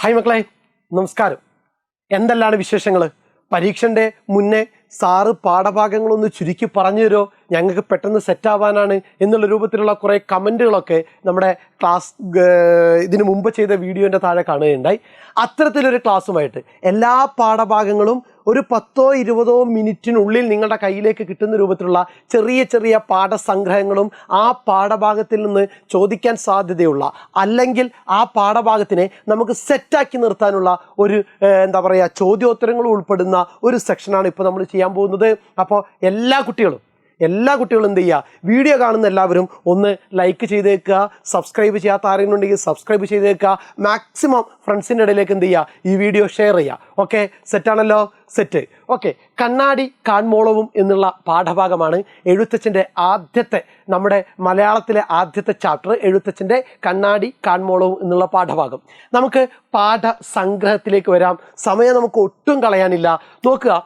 Hi മക്കളെ, നമസ്കാരം. എന്തെല്ലാണ് വിശേഷങ്ങൾ? പരീക്ഷൻ്റെ മുന്നേ സാറ് പാഠഭാഗങ്ങളൊന്ന് ചുരുക്കി പറഞ്ഞു തരുമോ, ഞങ്ങൾക്ക് പെട്ടെന്ന് സെറ്റാവാനാണ് എന്നുള്ള രൂപത്തിലുള്ള കുറേ കമൻറ്റുകളൊക്കെ നമ്മുടെ ക്ലാസ് ഇതിനു മുമ്പ് ചെയ്ത വീഡിയോൻ്റെ താഴെ കാണുകയുണ്ടായി. അത്തരത്തിലൊരു ക്ലാസ്സുമായിട്ട് എല്ലാ പാഠഭാഗങ്ങളും ഒരു 10-20 മിനിറ്റിനുള്ളിൽ നിങ്ങളുടെ കയ്യിലേക്ക് കിട്ടുന്ന രൂപത്തിലുള്ള ചെറിയ ചെറിയ പാഠസംഗ്രഹങ്ങളും ആ പാഠഭാഗത്തിൽ നിന്ന് ചോദിക്കാൻ സാധ്യതയുള്ള അല്ലെങ്കിൽ ആ പാഠഭാഗത്തിനെ നമുക്ക് സെറ്റാക്കി നിർത്താനുള്ള ഒരു ചോദ്യോത്തരങ്ങളും ഉൾപ്പെടുന്ന ഒരു സെക്ഷനാണ് ഇപ്പോൾ നമ്മൾ ചെയ്യാൻ പോകുന്നത്. അപ്പോൾ എല്ലാ കുട്ടികളും എന്ത് ചെയ്യുക, വീഡിയോ കാണുന്ന എല്ലാവരും ഒന്ന് ലൈക്ക് ചെയ്തേക്കുക, സബ്സ്ക്രൈബ് ചെയ്യാത്ത ആരെങ്കിലും ഉണ്ടെങ്കിൽ സബ്സ്ക്രൈബ് ചെയ്തേക്കുക, മാക്സിമം ഫ്രണ്ട്സിൻ്റെ ഇടയിലേക്ക് എന്ത് ചെയ്യുക, ഈ വീഡിയോ ഷെയർ ചെയ്യുക. ഓക്കെ, സെറ്റാണല്ലോ? സെറ്റ്. ഓക്കെ, കണ്ണാടി കാൺമോളവും എന്നുള്ള പാഠഭാഗമാണ് എഴുത്തച്ഛൻ്റെ നമ്മുടെ മലയാളത്തിലെ ആദ്യത്തെ ചാപ്റ്റർ, എഴുത്തച്ഛൻ്റെ കണ്ണാടി കാൺമോളവും എന്നുള്ള പാഠഭാഗം. നമുക്ക് പാഠസംഗ്രഹത്തിലേക്ക് വരാം. സമയം നമുക്ക് ഒട്ടും കളയാനില്ല. നോക്കുക,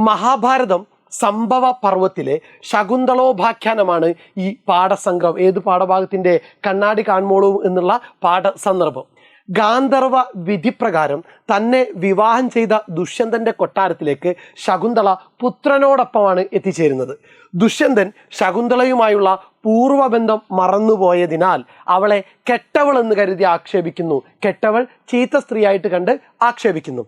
മഹാഭാരതം സംഭവ പർവ്വത്തിലെ ശകുന്തളോപാഖ്യാനമാണ് ഈ പാഠസംഗ്രഹം. ഏത് പാഠഭാഗത്തിൻ്റെ? കണ്ണാടി കാൺമോളവും എന്നുള്ള പാഠസന്ദർഭം. ഗാന്ധർവ വിധിപ്രകാരം തന്നെ വിവാഹം ചെയ്ത ദുഷ്യന്തൻ്റെ കൊട്ടാരത്തിലേക്ക് ശകുന്തള പുത്രനോടൊപ്പമാണ് എത്തിച്ചേരുന്നത്. ദുഷ്യന്തൻ ശകുന്തളയുമായുള്ള പൂർവ്വബന്ധം മറന്നുപോയതിനാൽ അവളെ കെട്ടവൾ എന്ന് കരുതി ആക്ഷേപിക്കുന്നു. കെട്ടവൾ ചീത്ത സ്ത്രീയായിട്ട് കണ്ട് ആക്ഷേപിക്കുന്നു.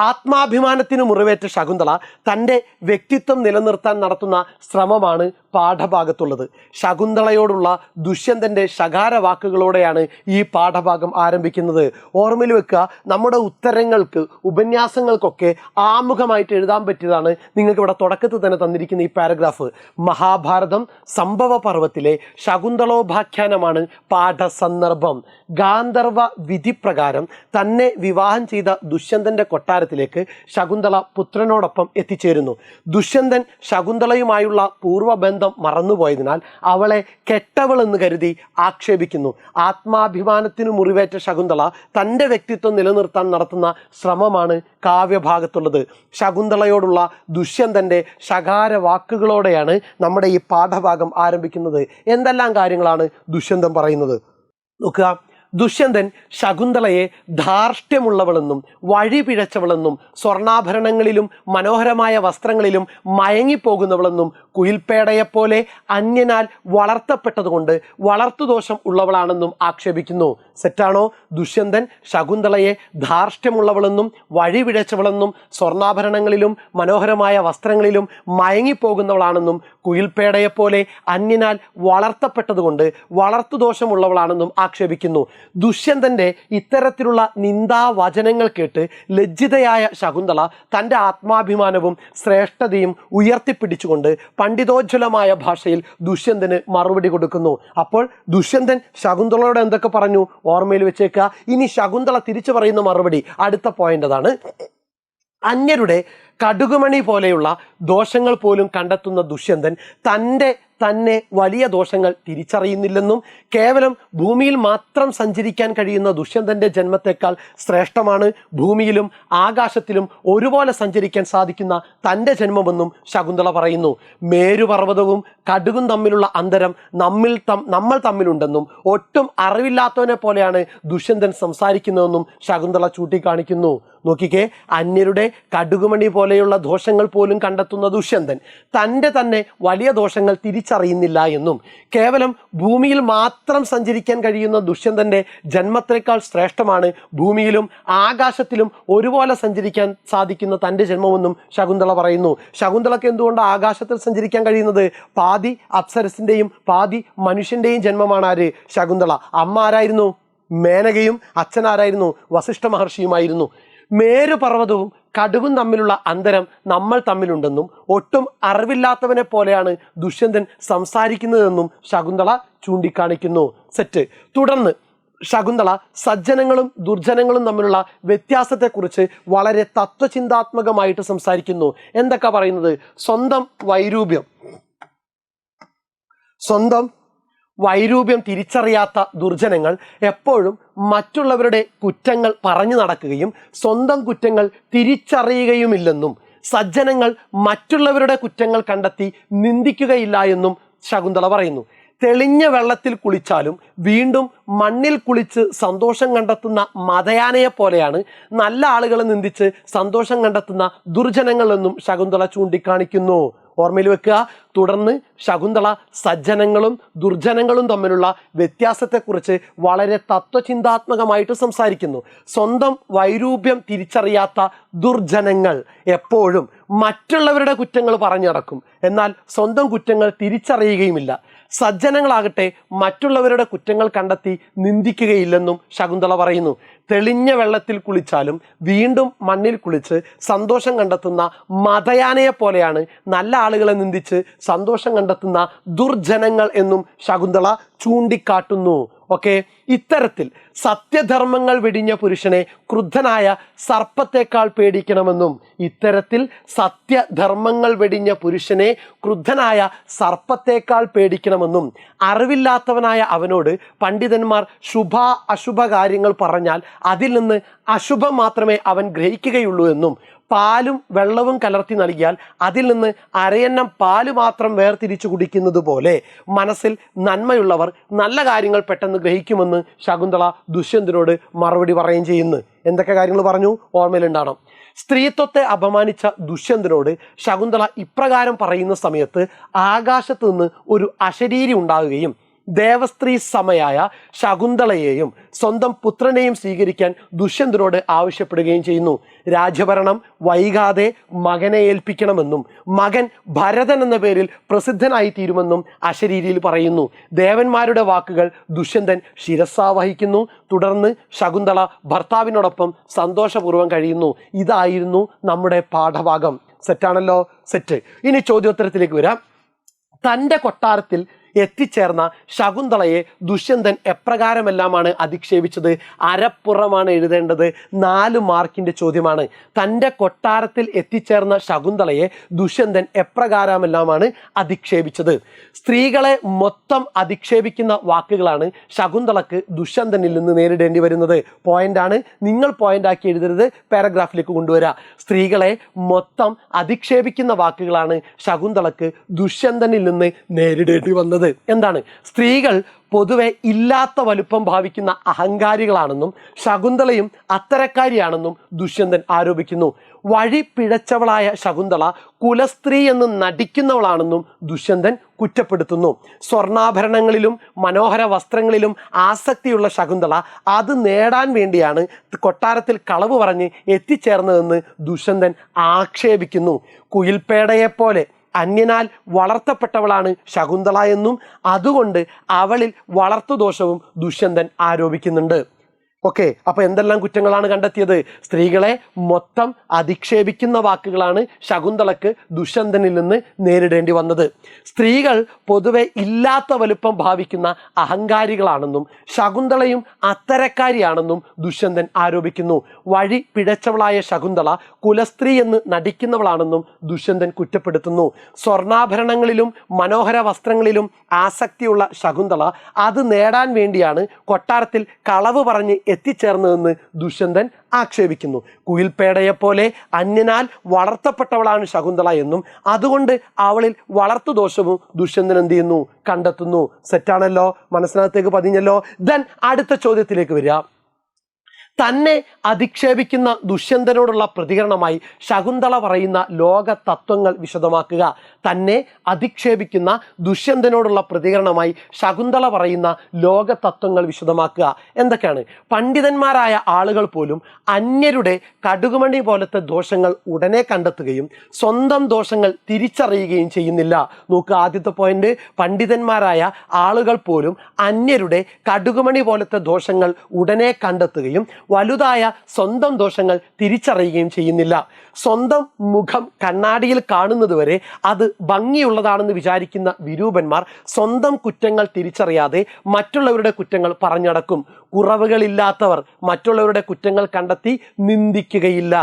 ആത്മാഭിമാനത്തിന് മുറിവേറ്റ ശകുന്തള തൻ്റെ വ്യക്തിത്വം നിലനിർത്താൻ നടത്തുന്ന ശ്രമമാണ് പാഠഭാഗത്തുള്ളത്. ശകുന്തളയോടുള്ള ദുഷ്യന്തൻ്റെ ശകാര വാക്കുകളോടെയാണ് ഈ പാഠഭാഗം ആരംഭിക്കുന്നത്. ഓർമ്മയിൽ വെക്കുക, നമ്മുടെ ഉത്തരങ്ങൾക്ക് ഉപന്യാസങ്ങൾക്കൊക്കെ ആമുഖമായിട്ട് എഴുതാൻ പറ്റിയതാണ് നിങ്ങൾക്ക് ഇവിടെ തുടക്കത്തിൽ തന്നെ തന്നിരിക്കുന്ന ഈ പാരഗ്രാഫ്. മഹാഭാരതം സംഭവ പർവ്വത്തിലെ ശകുന്തളോപാഖ്യാനമാണ് പാഠസന്ദർഭം. ഗാന്ധർവ വിധിപ്രകാരം തന്നെ വിവാഹം ചെയ്ത ദുഷ്യന്തൻ്റെ കൊട്ടാരത്തിലേക്ക് ശകുന്തള പുത്രനോടൊപ്പം എത്തിച്ചേരുന്നു. ദുഷ്യന്തൻ ശകുന്തളയുമായുള്ള പൂർവ്വബന്ധം മറന്നുപോയതിനാൽ അവളെ കെട്ടവൾ എന്ന് കരുതി ആക്ഷേപിക്കുന്നു. ആത്മാഭിമാനത്തിന് മുറിവേറ്റ ശകുന്തള തൻ്റെ വ്യക്തിത്വം നിലനിർത്താൻ നടത്തുന്ന ശ്രമമാണ് കാവ്യഭാഗത്തുള്ളത്. ശകുന്തളയോടുള്ള ദുഷ്യന്തൻ്റെ ശകാര വാക്കുകളോടെയാണ് നമ്മുടെ ഈ പാഠഭാഗം ആരംഭിക്കുന്നത്. എന്തെല്ലാം കാര്യങ്ങളാണ് ദുഷ്യന്തൻ പറയുന്നത് നോക്കുക. ദുഷ്യന്തൻ ശകുന്തളയെ ധാർഷ്ട്യമുള്ളവളെന്നും വഴിപിഴച്ചവളെന്നും സ്വർണ്ണാഭരണങ്ങളിലും മനോഹരമായ വസ്ത്രങ്ങളിലും മയങ്ങിപ്പോകുന്നവളെന്നും കുയിൽപ്പേടയെപ്പോലെ അന്യനാൽ വളർത്തപ്പെട്ടതുകൊണ്ട് വളർത്തുദോഷം ഉള്ളവളാണെന്നും ആക്ഷേപിക്കുന്നു. സെറ്റാണോ? ദുഷ്യന്തൻ ശകുന്തളയെ ധാർഷ്ട്യമുള്ളവളെന്നും വഴിപിഴച്ചവളെന്നും സ്വർണ്ണാഭരണങ്ങളിലും മനോഹരമായ വസ്ത്രങ്ങളിലും മയങ്ങിപ്പോകുന്നവളാണെന്നും കുയിൽപ്പേടയെപ്പോലെ അന്യനാൽ വളർത്തപ്പെട്ടതുകൊണ്ട് വളർത്തുദോഷമുള്ളവളാണെന്നും ആക്ഷേപിക്കുന്നു. ദുഷ്യന്തൻ്റെ ഇത്തരത്തിലുള്ള നിന്ദാവചനങ്ങൾ കേട്ട് ലജ്ജിതയായ ശകുന്തള തൻ്റെ ആത്മാഭിമാനവും ശ്രേഷ്ഠതയും ഉയർത്തിപ്പിടിച്ചുകൊണ്ട് പണ്ഡിതോജ്വലമായ ഭാഷയിൽ ദുഷ്യന്തന് മറുപടി കൊടുക്കുന്നു. അപ്പോൾ ദുഷ്യന്തൻ ശകുന്തളയോട് എന്തൊക്കെ പറഞ്ഞു ഓർമ്മയിൽ വെച്ചേക്കുക. ഇനി ശകുന്തള തിരിച്ചു പറയുന്ന മറുപടി അടുത്ത പോയിന്റ് അതാണ്. അന്യരുടെ കടുകുമണി പോലെയുള്ള ദോഷങ്ങൾ പോലും കണ്ടെത്തുന്ന ദുഷ്യന്തൻ തന്നെ വലിയ ദോഷങ്ങൾ തിരിച്ചറിയുന്നില്ലെന്നും കേവലം ഭൂമിയിൽ മാത്രം സഞ്ചരിക്കാൻ കഴിയുന്ന ദുഷ്യന്തൻ്റെ ജന്മത്തെക്കാൾ ശ്രേഷ്ഠമാണ് ഭൂമിയിലും ആകാശത്തിലും ഒരുപോലെ സഞ്ചരിക്കാൻ സാധിക്കുന്ന തൻ്റെ ജന്മമെന്നും ശകുന്തള പറയുന്നു. മേരുപർവ്വതവും കടുകും തമ്മിലുള്ള അന്തരം നമ്മൾ തമ്മിലുണ്ടെന്നും ഒട്ടും അറിവില്ലാത്തവനെ പോലെയാണ് ദുഷ്യന്തൻ സംസാരിക്കുന്നതെന്നും ശകുന്തള ചൂണ്ടിക്കാണിക്കുന്നു. നോക്കിക്കേ, അന്യരുടെ കടുകുമണി പോലെയുള്ള ദോഷങ്ങൾ പോലും കണ്ടെത്തുന്ന ദുഷ്യന്തൻ തന്നെ വലിയ ദോഷങ്ങൾ തിരിച്ചറിയുന്നില്ല എന്നും കേവലം ഭൂമിയിൽ മാത്രം സഞ്ചരിക്കാൻ കഴിയുന്ന ദുഷ്യന്തൻ്റെ ജന്മത്തേക്കാൾ ശ്രേഷ്ഠമാണ് ഭൂമിയിലും ആകാശത്തിലും ഒരുപോലെ സഞ്ചരിക്കാൻ സാധിക്കുന്ന തൻ്റെ ജന്മമെന്നും ശകുന്തള പറയുന്നു. ശകുന്തളക്ക് എന്തുകൊണ്ട് ആകാശത്തിൽ സഞ്ചരിക്കാൻ കഴിയുന്നത്? പാതി അപ്സരസിൻ്റെയും പാതി മനുഷ്യൻ്റെയും ജന്മമാണ് ആര്? ശകുന്തള. അമ്മ ആരായിരുന്നു? മേനകയും. അച്ഛനാരായിരുന്നു? വസിഷ്ഠ മഹർഷിയുമായിരുന്നു. മേരുപർവ്വതവും കടുകും തമ്മിലുള്ള അന്തരം നമ്മൾ തമ്മിലുണ്ടെന്നും ഒട്ടും അറിവില്ലാത്തവനെ പോലെയാണ് ദുഷ്യന്തൻ സംസാരിക്കുന്നതെന്നും ശകുന്തള ചൂണ്ടിക്കാണിക്കുന്നു. സെറ്റ്. തുടർന്ന് ശകുന്തള സജ്ജനങ്ങളും ദുർജനങ്ങളും തമ്മിലുള്ള വ്യത്യാസത്തെക്കുറിച്ച് വളരെ തത്വചിന്താത്മകമായിട്ട് സംസാരിക്കുന്നു. എന്തൊക്കെ പറയുന്നത്? സ്വന്തം വൈരൂപ്യം തിരിച്ചറിയാത്ത ദുർജനങ്ങൾ എപ്പോഴും മറ്റുള്ളവരുടെ കുറ്റങ്ങൾ പറഞ്ഞു നടക്കുകയും സ്വന്തം കുറ്റങ്ങൾ തിരിച്ചറിയുകയുമില്ലെന്നും സജ്ജനങ്ങൾ മറ്റുള്ളവരുടെ കുറ്റങ്ങൾ കണ്ടെത്തി നിന്ദിക്കുകയില്ല എന്നും ശകുന്തള പറയുന്നു. തെളിഞ്ഞ വെള്ളത്തിൽ കുളിച്ചാലും വീണ്ടും മണ്ണിൽ കുളിച്ച് സന്തോഷം കണ്ടെത്തുന്ന മതയാനയെ പോലെയാണ് നല്ല ആളുകളെ നിന്ദിച്ച് സന്തോഷം കണ്ടെത്തുന്ന ദുർജനങ്ങൾ എന്നും ശകുന്തള ചൂണ്ടിക്കാണിക്കുന്നു. ഓർമ്മയിൽ വെക്കുക. തുടർന്ന് ശകുന്തള സജ്ജനങ്ങളും ദുർജനങ്ങളും തമ്മിലുള്ള വ്യത്യാസത്തെക്കുറിച്ച് വളരെ തത്വചിന്താത്മകമായിട്ട് സംസാരിക്കുന്നു. സ്വന്തം വൈരൂപ്യം തിരിച്ചറിയാത്ത ദുർജനങ്ങൾ എപ്പോഴും മറ്റുള്ളവരുടെ കുറ്റങ്ങൾ പറഞ്ഞു നടക്കും, എന്നാൽ സ്വന്തം കുറ്റങ്ങൾ തിരിച്ചറിയുകയുമില്ല. സജ്ജനങ്ങളാകട്ടെ മറ്റുള്ളവരുടെ കുറ്റങ്ങൾ കണ്ടെത്തി നിന്ദിക്കുകയില്ലെന്നും ശകുന്തള പറയുന്നു. തെളിഞ്ഞ വെള്ളത്തിൽ കുളിച്ചാലും വീണ്ടും മണ്ണിൽ കുളിച്ച് സന്തോഷം കണ്ടെത്തുന്ന മതയാനയെ പോലെയാണ് നല്ല ആളുകളെ നിന്ദിച്ച് സന്തോഷം കണ്ടെത്തുന്ന ദുർജനങ്ങൾ എന്നും ശകുന്തള ചൂണ്ടിക്കാട്ടുന്നു. ഓക്കെ, ഇത്തരത്തിൽ സത്യധർമ്മങ്ങൾ വെടിഞ്ഞ പുരുഷനെ ക്രുദ്ധനായ സർപ്പത്തേക്കാൾ പേടിക്കണമെന്നും ഇത്തരത്തിൽ സത്യധർമ്മങ്ങൾ വെടിഞ്ഞ പുരുഷനെ ക്രുദ്ധനായ സർപ്പത്തേക്കാൾ പേടിക്കണമെന്നും അറിവില്ലാത്തവനായ അവനോട് പണ്ഡിതന്മാർ ശുഭ അശുഭ കാര്യങ്ങൾ പറഞ്ഞാൽ അതിൽ നിന്ന് അശുഭം മാത്രമേ അവൻ ഗ്രഹിക്കുകയുള്ളൂ എന്നും പാലും വെള്ളവും കലർത്തി നൽകിയാൽ അതിൽ നിന്ന് അരയന്നം പാല് മാത്രം വേർതിരിച്ചു കുടിക്കുന്നത് പോലെ മനസ്സിൽ നന്മയുള്ളവർ നല്ല കാര്യങ്ങൾ പെട്ടെന്ന് ഗ്രഹിക്കുമെന്ന് ശകുന്തള ദുഷ്യന്തനോട് മറുപടി പറയുകയും ചെയ്യുന്നു. എന്തൊക്കെ കാര്യങ്ങൾ പറഞ്ഞു ഓർമ്മയിലുണ്ടാവണം. സ്ത്രീത്വത്തെ അപമാനിച്ച ദുഷ്യന്തനോട് ശകുന്തള ഇപ്രകാരം പറയുന്ന സമയത്ത് ആകാശത്ത് നിന്ന് ഒരു അശരീരി ഉണ്ടാവുകയും ദേവസ്ത്രീ സമയായ ശകുന്തളയെയും സ്വന്തം പുത്രനെയും സ്വീകരിക്കാൻ ദുഷ്യന്തനോട് ആവശ്യപ്പെടുകയും ചെയ്യുന്നു. രാജ്യഭരണം വൈകാതെ മകനെ ഏൽപ്പിക്കണമെന്നും മകൻ ഭരതൻ എന്ന പേരിൽ പ്രസിദ്ധനായി തീരുമെന്നും അശരീരിയിൽ പറയുന്നു. ദേവന്മാരുടെ വാക്കുകൾ ദുഷ്യന്തൻ ശിരസാവഹിക്കുന്നു. തുടർന്ന് ശകുന്തള ഭർത്താവിനോടൊപ്പം സന്തോഷപൂർവ്വം കഴിയുന്നു. ഇതായിരുന്നു നമ്മുടെ പാഠഭാഗം. സെറ്റാണല്ലോ? സെറ്റ്. ഇനി ചോദ്യോത്തരത്തിലേക്ക് വരാം. തൻ്റെ കൊട്ടാരത്തിൽ എത്തിച്ചേർന്ന ശകുന്തളയെ ദുഷ്യന്തൻ എപ്രകാരമെല്ലാമാണ് അധിക്ഷേപിച്ചത്? അരപ്പുറമാണ് എഴുതേണ്ടത്. 4 മാർക്കിൻ്റെ ചോദ്യമാണ്. തൻ്റെ കൊട്ടാരത്തിൽ എത്തിച്ചേർന്ന ശകുന്തളയെ ദുഷ്യന്തൻ എപ്രകാരമെല്ലാമാണ് അധിക്ഷേപിച്ചത്? സ്ത്രീകളെ മൊത്തം അധിക്ഷേപിക്കുന്ന വാക്കുകളാണ് ശകുന്തളക്ക് ദുഷ്യന്തനിൽ നിന്ന് നേരിടേണ്ടി വരുന്നത്. പോയിന്റാണ്, നിങ്ങൾ പോയിന്റാക്കി എഴുതരുത്, പാരഗ്രാഫിലേക്ക് കൊണ്ടുവരിക. സ്ത്രീകളെ മൊത്തം അധിക്ഷേപിക്കുന്ന വാക്കുകളാണ് ശകുന്തളക്ക് ദുഷ്യന്തനിൽ നിന്ന് നേരിടേണ്ടി വന്നത്. എന്താണ്? സ്ത്രീകൾ പൊതുവെ ഇല്ലാത്ത വലുപ്പം ഭാവിക്കുന്ന അഹങ്കാരികളാണെന്നും ശകുന്തളയും അത്തരക്കാരിയാണെന്നും ദുഷ്യന്തൻ ആരോപിക്കുന്നു. വഴി പിഴച്ചവളായ ശകുന്തള കുലസ്ത്രീ എന്ന് നടിക്കുന്നവളാണെന്നും ദുഷ്യന്തൻ കുറ്റപ്പെടുത്തുന്നു. സ്വർണ്ണാഭരണങ്ങളിലും മനോഹര വസ്ത്രങ്ങളിലും ആസക്തിയുള്ള ശകുന്തള അത് നേടാൻ വേണ്ടിയാണ് കൊട്ടാരത്തിൽ കളവ് പറഞ്ഞ് എത്തിച്ചേർന്നതെന്ന് ദുഷ്യന്തൻ ആക്ഷേപിക്കുന്നു. കുയിൽപ്പേടയെപ്പോലെ അന്യനാൽ വളർത്തപ്പെട്ടവളാണ് ശകുന്തള എന്നും അതുകൊണ്ട് അവളിൽ വളർത്തുദോഷവും ദുഷ്യന്തൻ ആരോപിക്കുന്നുണ്ട്. ഓക്കെ, അപ്പോൾ എന്തെല്ലാം കുറ്റങ്ങളാണ് കണ്ടെത്തിയത്? സ്ത്രീകളെ മൊത്തം അധിക്ഷേപിക്കുന്ന വാക്കുകളാണ് ശകുന്തളക്ക് ദുഷ്യന്തനിൽ നിന്ന് നേരിടേണ്ടി വന്നത്. സ്ത്രീകൾ പൊതുവെ ഇല്ലാത്ത വലുപ്പം ഭാവിക്കുന്ന അഹങ്കാരികളാണെന്നും ശകുന്തളയും അത്തരക്കാരിയാണെന്നും ദുഷ്യന്തൻ ആരോപിക്കുന്നു. വഴി പിഴച്ചവളായ ശകുന്തള കുലസ്ത്രീ എന്ന് നടിക്കുന്നവളാണെന്നും ദുഷ്യന്തൻ കുറ്റപ്പെടുത്തുന്നു. സ്വർണ്ണാഭരണങ്ങളിലും മനോഹര വസ്ത്രങ്ങളിലും ആസക്തിയുള്ള ശകുന്തള അത് നേടാൻ വേണ്ടിയാണ് കൊട്ടാരത്തിൽ കളവ് പറഞ്ഞ് എത്തിച്ചേർന്നതെന്ന് ദുഷ്യന്തൻ ആക്ഷേപിക്കുന്നു. കുയിൽപ്പേടയെപ്പോലെ അന്യനാൽ വളർത്തപ്പെട്ടവളാണ് ശകുന്തള എന്നും അതുകൊണ്ട് അവളിൽ വളർത്തുദോഷവും ദുഷ്യന്തൻ എന്ത് ചെയ്യുന്നു? കണ്ടെത്തുന്നു. സെറ്റാണല്ലോ? മനസ്സിനകത്തേക്ക് പതിഞ്ഞല്ലോ. ദെൻ അടുത്ത ചോദ്യത്തിലേക്ക് വരിക. തന്നെ അധിക്ഷേപിക്കുന്ന ദുഷ്യന്തനോടുള്ള പ്രതികരണമായി ശകുന്തള പറയുന്ന ലോക തത്വങ്ങൾ വിശദമാക്കുക. തന്നെ അധിക്ഷേപിക്കുന്ന ദുഷ്യന്തനോടുള്ള പ്രതികരണമായി ശകുന്തള പറയുന്ന ലോക തത്വങ്ങൾ വിശദമാക്കുക. എന്തൊക്കെയാണ്? പണ്ഡിതന്മാരായ ആളുകൾ പോലും അന്യരുടെ കടുകുമണി പോലത്തെ ദോഷങ്ങൾ ഉടനെ കണ്ടെത്തുകയും സ്വന്തം ദോഷങ്ങൾ തിരിച്ചറിയുകയും ചെയ്യുന്നില്ല. നോക്കുക, ആദ്യത്തെ പോയിന്റ്, പണ്ഡിതന്മാരായ ആളുകൾ പോലും അന്യരുടെ കടുകുമണി പോലത്തെ ദോഷങ്ങൾ ഉടനെ കണ്ടെത്തുകയും വലുതായ സ്വന്തം ദോഷങ്ങൾ തിരിച്ചറിയുകയും ചെയ്യുന്നില്ല. സ്വന്തം മുഖം കണ്ണാടിയിൽ കാണുന്നതുവരെ അത് ഭംഗിയുള്ളതാണെന്ന് വിചാരിക്കുന്ന വിരൂപന്മാർ സ്വന്തം കുറ്റങ്ങൾ തിരിച്ചറിയാതെ മറ്റുള്ളവരുടെ കുറ്റങ്ങൾ പറഞ്ഞടക്കും. കുറവുകളില്ലാത്തവർ മറ്റുള്ളവരുടെ കുറ്റങ്ങൾ കണ്ടെത്തി നിന്ദിക്കുകയില്ല.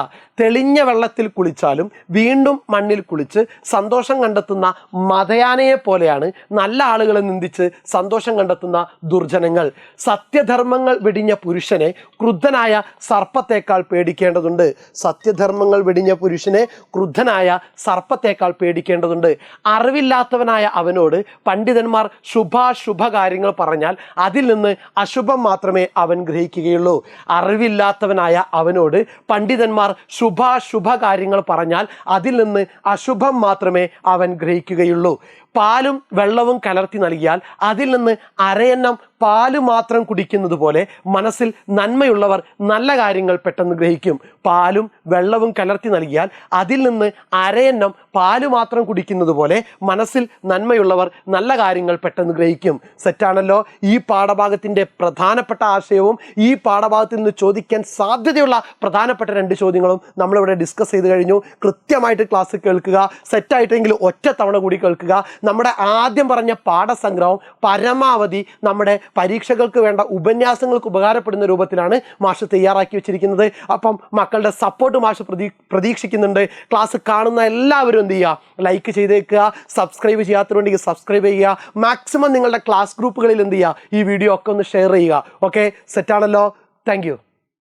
തെളിഞ്ഞ വെള്ളത്തിൽ കുളിച്ചാലും വീണ്ടും മണ്ണിൽ കുളിച്ച് സന്തോഷം കണ്ടെത്തുന്ന മതയാനയെ പോലെയാണ് നല്ല ആളുകളെ നിന്ദിച്ച് സന്തോഷം കണ്ടെത്തുന്ന ദുർജനങ്ങൾ. സത്യധർമ്മങ്ങൾ വെടിഞ്ഞ പുരുഷനെ ക്രുദ്ധനായ സർപ്പത്തേക്കാൾ പേടിക്കേണ്ടതുണ്ട്. സത്യധർമ്മങ്ങൾ വെടിഞ്ഞ പുരുഷനെ ക്രുദ്ധനായ സർപ്പത്തേക്കാൾ പേടിക്കേണ്ടതുണ്ട്. അറിവില്ലാത്തവനായ അവനോട് പണ്ഡിതന്മാർ ശുഭാശുഭ കാര്യങ്ങൾ പറഞ്ഞാൽ അതിൽ നിന്ന് അശുഭം മാത്രമേ അവൻ ഗ്രഹിക്കുകയുള്ളൂ. അറിവില്ലാത്തവനായ അവനോട് പണ്ഡിതന്മാർ ശുഭാശുഭ കാര്യങ്ങൾ പറഞ്ഞാൽ അതിൽ നിന്ന് അശുഭം മാത്രമേ അവൻ ഗ്രഹിക്കുകയുള്ളൂ. പാലും വെള്ളവും കലർത്തി നൽകിയാൽ അതിൽ നിന്ന് അരയന്നം പാല് മാത്രം കുടിക്കുന്നത് പോലെ മനസ്സിൽ നന്മയുള്ളവർ നല്ല കാര്യങ്ങൾ പെട്ടെന്ന് ഗ്രഹിക്കും. പാലും വെള്ളവും കലർത്തി നൽകിയാൽ അതിൽ നിന്ന് അരയന്നം പാല് മാത്രം കുടിക്കുന്നത് പോലെ മനസ്സിൽ നന്മയുള്ളവർ നല്ല കാര്യങ്ങൾ പെട്ടെന്ന് ഗ്രഹിക്കും. സെറ്റാണല്ലോ? ഈ പാഠഭാഗത്തിൻ്റെ പ്രധാനപ്പെട്ട ആശയവും ഈ പാഠഭാഗത്തിൽ നിന്ന് ചോദിക്കാൻ സാധ്യതയുള്ള പ്രധാനപ്പെട്ട 2 ചോദ്യങ്ങളും നമ്മളിവിടെ ഡിസ്കസ് ചെയ്ത് കഴിഞ്ഞു. കൃത്യമായിട്ട് ക്ലാസ് കേൾക്കുക. സെറ്റായിട്ടെങ്കിൽ ഒറ്റ തവണ കൂടി കേൾക്കുക. നമ്മുടെ ആദ്യം പറഞ്ഞ പാഠസംഗ്രഹം പരമാവധി നമ്മുടെ പരീക്ഷകൾക്ക് വേണ്ട ഉപന്യാസങ്ങൾക്ക് ഉപകാരപ്പെടുന്ന രൂപത്തിലാണ് മാഷ് തയ്യാറാക്കി വെച്ചിരിക്കുന്നത്. അപ്പം മക്കളുടെ സപ്പോർട്ട് മാഷ് പ്രതീക്ഷിക്കുന്നുണ്ട്. ക്ലാസ് കാണുന്ന എല്ലാവരും എന്ത് ചെയ്യുക? ലൈക്ക് ചെയ്തേക്കുക. സബ്സ്ക്രൈബ് ചെയ്യാത്തവരുണ്ടെങ്കിൽ സബ്സ്ക്രൈബ് ചെയ്യുക. മാക്സിമം നിങ്ങളുടെ ക്ലാസ് ഗ്രൂപ്പുകളിൽ എന്ത് ചെയ്യുക? ഈ വീഡിയോ ഒക്കെ ഒന്ന് ഷെയർ ചെയ്യുക. ഓക്കെ, സെറ്റാണല്ലോ? Thank U.